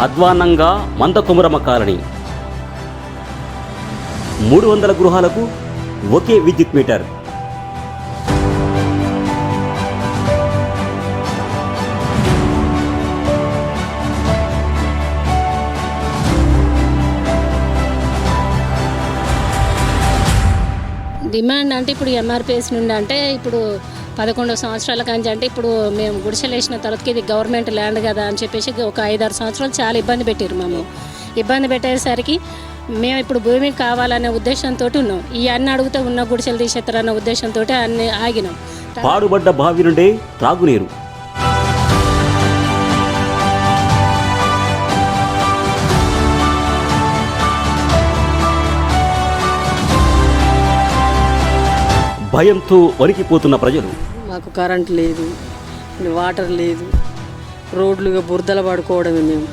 అధ్వాన్నంగా మందకొమరమ్మ colony. 300 గృహాలకు ఒకే విద్యుత్ metre. Demand అంటే ఇప్పుడు ఎంఆర్పిఎస్ నుండి అంటే ఇప్పుడు 11 సంవత్సరాల కంచి అంటే ఇప్పుడు మేము గుడిసెలు వేసిన తర్వాతకి ఇది గవర్నమెంట్ ల్యాండ్ కదా అని చెప్పేసి ఒక 5-6 సంవత్సరాలు చాలా ఇబ్బంది పెట్టారు. మేము ఇబ్బంది పెట్టేసరికి మేము ఇప్పుడు భూమి కావాలనే ఉద్దేశంతో ఉన్నాం. ఈ అన్ని అడిగితే ఉన్న గుడిసెలు తీసేస్తారన్న ఉద్దేశంతో అన్ని ఆగినాం. పాడుబడ్డ బావి నుండే త్రాగునీరు. భయంతో వణికిపోతున్న ప్రజలు. మాకు కరెంట్ లేదు, వాటర్ లేదు, రోడ్లుగా బురదలు పడుకోవడమే. మేము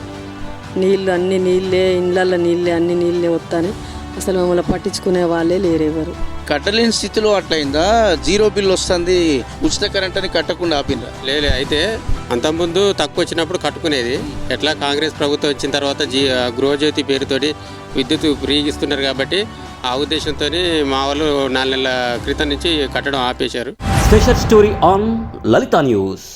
నీళ్ళు అన్ని నీళ్ళే, ఇండ్లల్లో నీళ్ళే, అన్ని నీళ్ళే వస్తాయి. అసలు మమ్మల్ని పట్టించుకునే వాళ్ళే లేరెవరు. కట్టలేని స్థితిలో అట్లయిందా? 0 బిల్ వస్తుంది, ఉచిత కరెంట్ అని కట్టకుండా ఆపినరా? లేదు, అయితే అంతకుముందు తక్కువ వచ్చినప్పుడు కట్టుకునేది. ఎట్లా కాంగ్రెస్ ప్రభుత్వం వచ్చిన తర్వాత గృహజ్యోతి పేరుతోటి విద్యుత్ ఫ్రీగా ఇస్తున్నారు కాబట్టి ఆ ఉద్దేశంతో మా వాళ్ళు 4 నెలల క్రితం నుంచి కట్టడం ఆపేశారు. Special story on Lalitha news.